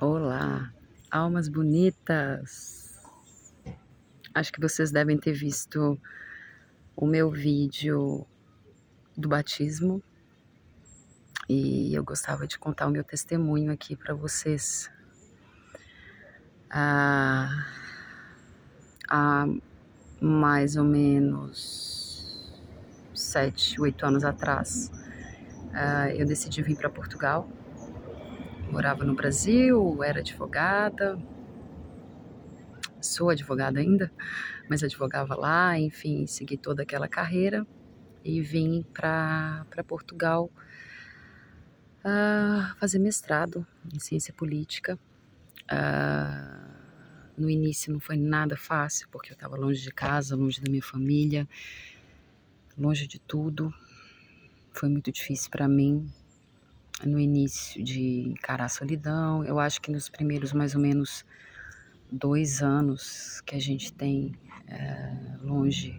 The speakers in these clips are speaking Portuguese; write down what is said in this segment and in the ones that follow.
Olá, almas bonitas! Acho que vocês devem ter visto o meu vídeo do batismo e eu gostava de contar o meu testemunho aqui para vocês. Há mais ou menos 7, 8 anos atrás, eu decidi vir para Portugal. Morava no Brasil, era advogada, sou advogada ainda, mas advogava lá, enfim, segui toda aquela carreira e vim para Portugal fazer mestrado em ciência política. No início não foi nada fácil, porque eu estava longe de casa, longe da minha família, longe de tudo. Foi muito difícil para mim no início de encarar a solidão. Eu acho que nos primeiros mais ou menos 2 anos que a gente tem longe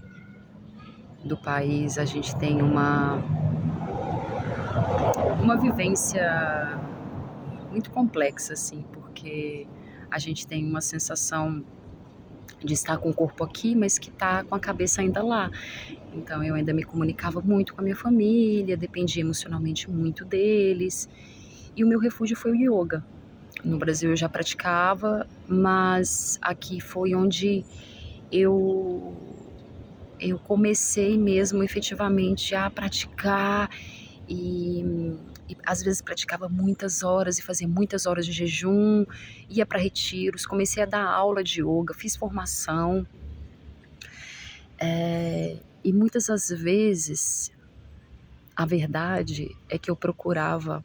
do país, a gente tem uma vivência muito complexa, assim, porque a gente tem uma sensação de estar com o corpo aqui, mas que está com a cabeça ainda lá. Então eu ainda me comunicava muito com a minha família, dependia emocionalmente muito deles, e o meu refúgio foi o yoga. No Brasil eu já praticava, mas aqui foi onde eu comecei mesmo efetivamente a praticar e às vezes praticava muitas horas e fazia muitas horas de jejum, ia para retiros, comecei a dar aula de yoga, fiz formação, e muitas das vezes a verdade é que eu procurava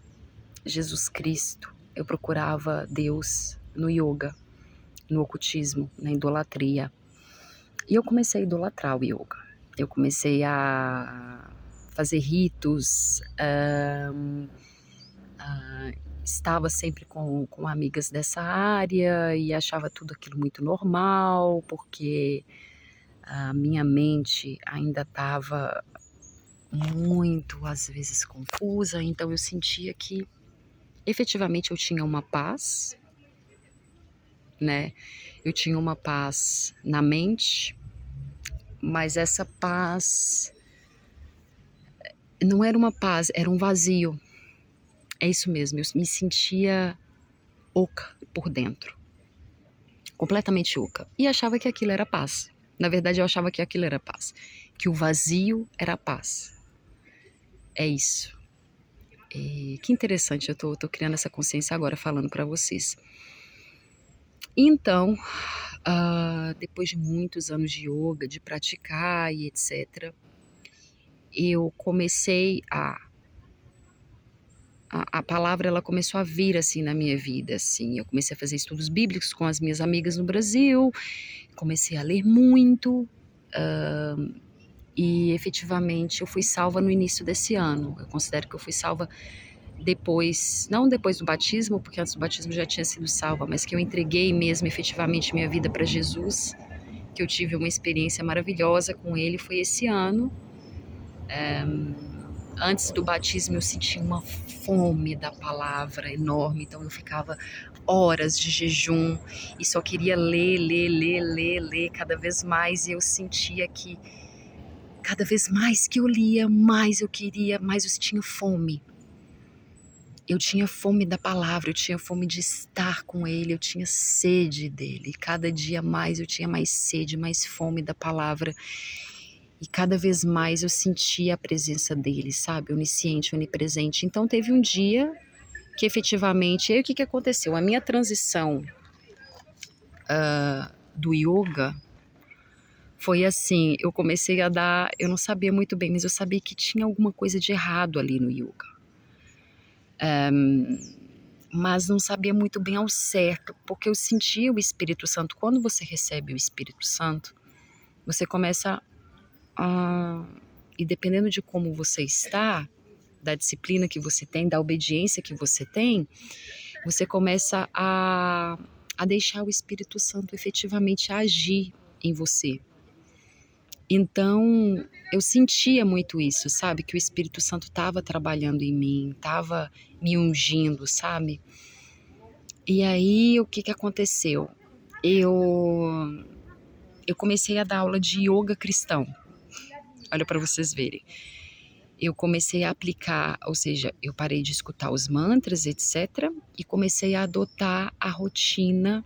Jesus Cristo, eu procurava Deus no yoga, no ocultismo, na idolatria. E eu comecei a idolatrar o yoga. Eu comecei a fazer ritos, estava sempre com amigas dessa área e achava tudo aquilo muito normal, porque a minha mente ainda estava muito, às vezes, confusa, então eu sentia que efetivamente eu tinha uma paz, né? Eu tinha uma paz na mente, mas essa paz não era uma paz, era um vazio. É isso mesmo, eu me sentia oca por dentro, completamente oca, e achava que aquilo era paz. Na verdade, eu achava que aquilo era paz, que o vazio era paz. É isso. Que interessante, eu tô criando essa consciência agora falando para vocês. Então, depois de muitos anos de yoga, de praticar e etc., eu comecei a palavra ela começou a vir assim na minha vida, assim. Eu comecei a fazer estudos bíblicos com as minhas amigas no Brasil, comecei a ler muito, e efetivamente eu fui salva no início desse ano. Eu considero que eu fui salva depois, não depois do batismo, porque antes do batismo já tinha sido salva, mas que eu entreguei mesmo efetivamente minha vida para Jesus, que eu tive uma experiência maravilhosa com ele, foi esse ano. Antes do batismo eu senti uma fome da palavra enorme, então eu ficava horas de jejum e só queria ler cada vez mais, e eu sentia que cada vez mais que eu lia, mais eu queria, mais eu tinha fome. Eu tinha fome da palavra, eu tinha fome de estar com ele, eu tinha sede dele. Cada dia mais eu tinha mais sede, mais fome da palavra. E cada vez mais eu sentia a presença dele, sabe? Onisciente, onipresente. Então teve um dia que efetivamente, aí o que aconteceu? A minha transição do yoga foi assim, eu comecei a dar, eu não sabia muito bem, mas eu sabia que tinha alguma coisa de errado ali no yoga. Mas não sabia muito bem ao certo, porque eu sentia o Espírito Santo. Quando você recebe o Espírito Santo, você começa a... E dependendo de como você está, da disciplina que você tem, da obediência que você tem, você começa a deixar o Espírito Santo efetivamente agir em você. Então, eu sentia muito isso, sabe? Que o Espírito Santo estava trabalhando em mim, estava me ungindo, sabe? E aí, o que que aconteceu? Eu comecei a dar aula de yoga cristão. Olha para vocês verem. Eu comecei a aplicar, ou seja, eu parei de escutar os mantras, etc. E comecei a adotar a rotina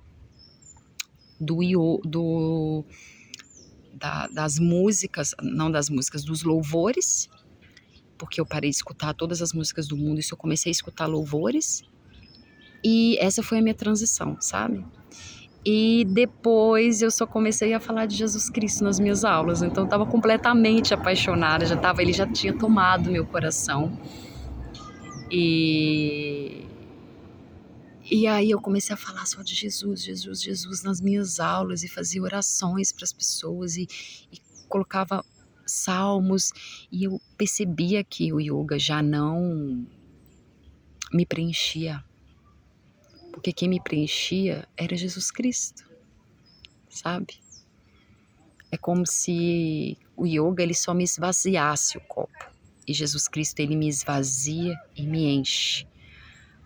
das músicas, não das músicas, dos louvores, porque eu parei de escutar todas as músicas do mundo, isso eu comecei a escutar louvores. E essa foi a minha transição, sabe? E depois eu só comecei a falar de Jesus Cristo nas minhas aulas. Então eu estava completamente apaixonada, ele já tinha tomado meu coração. E aí eu comecei a falar só de Jesus, Jesus, Jesus nas minhas aulas e fazia orações para as pessoas e colocava salmos. E eu percebia que o yoga já não me preenchia, porque quem me preenchia era Jesus Cristo, sabe? É como se o yoga ele só me esvaziasse o copo. E Jesus Cristo ele me esvazia e me enche.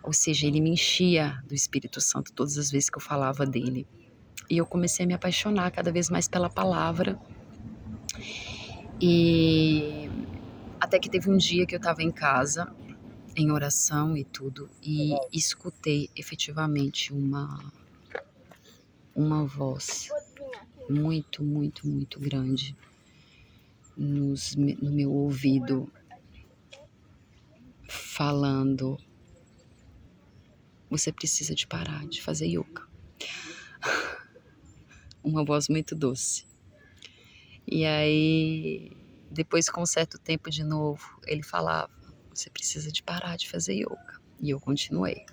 Ou seja, ele me enchia do Espírito Santo todas as vezes que eu falava dele. E eu comecei a me apaixonar cada vez mais pela palavra. E até que teve um dia que eu estava em casa, em oração e tudo, e escutei efetivamente uma voz muito, muito, muito grande no meu ouvido, falando: você precisa de parar de fazer yoga. Uma voz muito doce. E aí, depois com um certo tempo de novo, ele falava: você precisa de parar de fazer yoga. E eu continuei.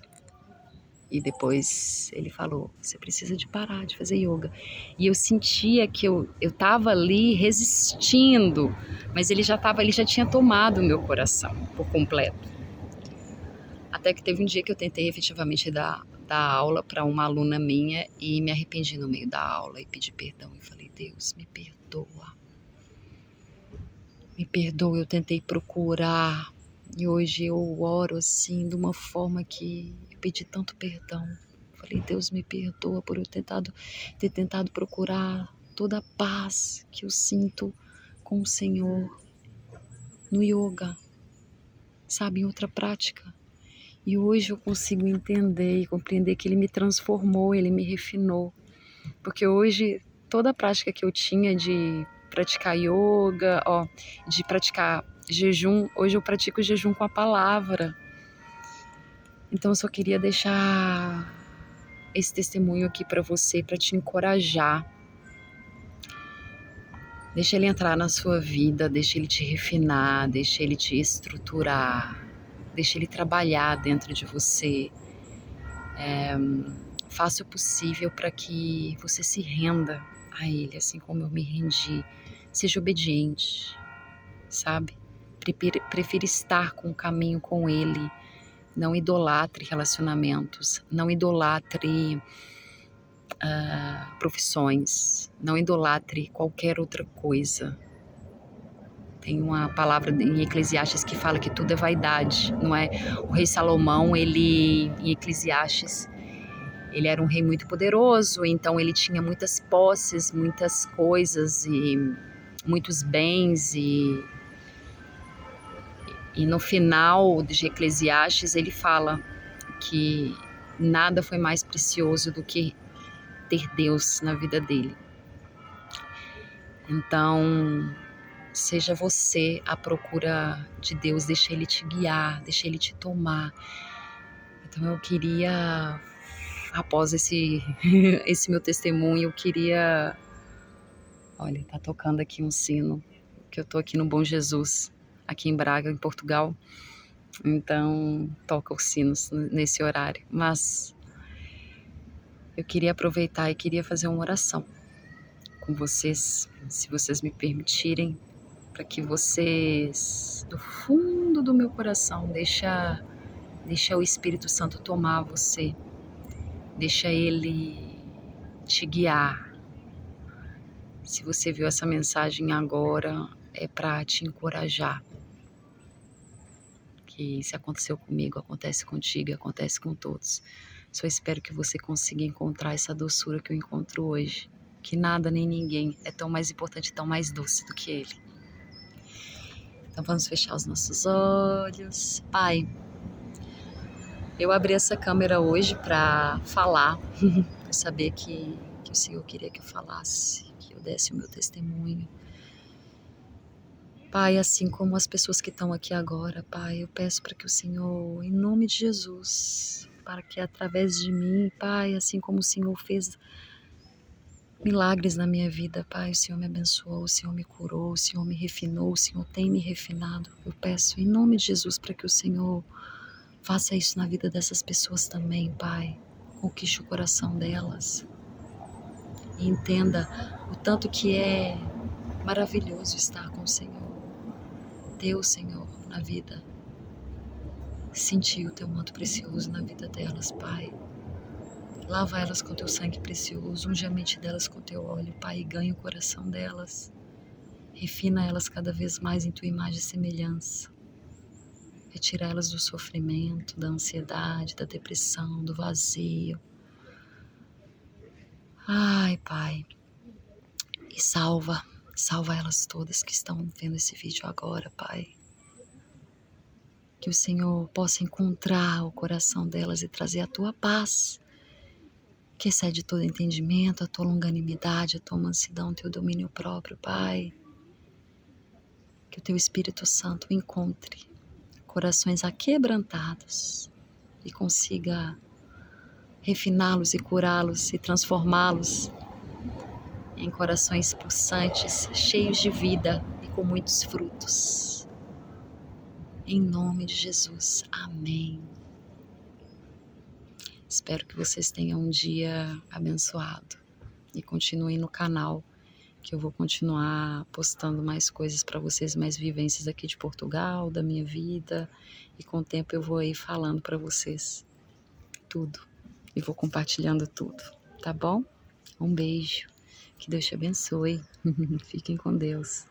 E depois ele falou: você precisa de parar de fazer yoga. E eu sentia que eu estava ali resistindo, mas ele já tinha tomado o meu coração por completo. Até que teve um dia que eu tentei efetivamente dar aula para uma aluna minha e me arrependi no meio da aula e pedi perdão. E falei: Deus, me perdoa. Me perdoa, eu tentei procurar. E hoje eu oro assim, de uma forma que eu pedi tanto perdão. Falei: Deus, me perdoa por eu ter tentado procurar toda a paz que eu sinto com o Senhor no yoga, sabe, em outra prática. E hoje eu consigo entender e compreender que ele me transformou, ele me refinou. Porque hoje toda a prática que eu tinha de praticar yoga, de praticar jejum, hoje eu pratico jejum com a palavra. Então eu só queria deixar esse testemunho aqui para você, para te encorajar. Deixa ele entrar na sua vida, deixa ele te refinar, deixa ele te estruturar, deixa ele trabalhar dentro de você. Faça o possível para que você se renda a ele, assim como eu me rendi. Seja obediente, sabe? Prefira estar com o caminho com ele. Não idolatre relacionamentos, não idolatre profissões, não idolatre qualquer outra coisa. Tem uma palavra em Eclesiastes que fala que tudo é vaidade, não é? O rei Salomão, em Eclesiastes, ele era um rei muito poderoso, então ele tinha muitas posses, muitas coisas e muitos bens e no final de Eclesiastes ele fala que nada foi mais precioso do que ter Deus na vida dele. Então, seja você à procura de Deus, deixa ele te guiar, deixa ele te tomar. Então eu queria, após esse meu testemunho, eu queria... Olha, tá tocando aqui um sino, que eu tô aqui no Bom Jesus, aqui em Braga, em Portugal. Então, toca os sinos nesse horário. Mas eu queria aproveitar e queria fazer uma oração com vocês, se vocês me permitirem, para que vocês, do fundo do meu coração, deixa o Espírito Santo tomar você, deixa ele te guiar. Se você viu essa mensagem agora, é para te encorajar. Que se aconteceu comigo, acontece contigo, acontece com todos. Só espero que você consiga encontrar essa doçura que eu encontro hoje. Que nada nem ninguém é tão mais importante, tão mais doce do que Ele. Então vamos fechar os nossos olhos. Pai, eu abri essa câmera hoje para falar. Eu sabia que o Senhor queria que eu falasse, que eu desse o meu testemunho. Pai, assim como as pessoas que estão aqui agora, Pai, eu peço para que o Senhor, em nome de Jesus, para que através de mim, Pai, assim como o Senhor fez milagres na minha vida, Pai, o Senhor me abençoou, o Senhor me curou, o Senhor me refinou, o Senhor tem me refinado. Eu peço em nome de Jesus para que o Senhor faça isso na vida dessas pessoas também, Pai. Conquiste o coração delas e entenda o tanto que é maravilhoso estar com o Senhor. Deus, Senhor, na vida. Sentir o teu manto precioso na vida delas, Pai. Lava elas com teu sangue precioso, unge a mente delas com teu óleo, Pai, e ganha o coração delas. Refina elas cada vez mais em tua imagem e semelhança. Retira elas do sofrimento, da ansiedade, da depressão, do vazio. Ai, Pai, e salva elas todas que estão vendo esse vídeo agora, Pai. Que o Senhor possa encontrar o coração delas e trazer a tua paz, que excede todo entendimento, a tua longanimidade, a tua mansidão, o teu domínio próprio, Pai. Que o teu Espírito Santo encontre corações aquebrantados e consiga refiná-los e curá-los e transformá-los em corações pulsantes, cheios de vida e com muitos frutos. Em nome de Jesus, amém. Espero que vocês tenham um dia abençoado e continuem no canal, que eu vou continuar postando mais coisas para vocês, mais vivências aqui de Portugal, da minha vida, e com o tempo eu vou aí falando para vocês tudo e vou compartilhando tudo, tá bom? Um beijo, que Deus te abençoe, fiquem com Deus.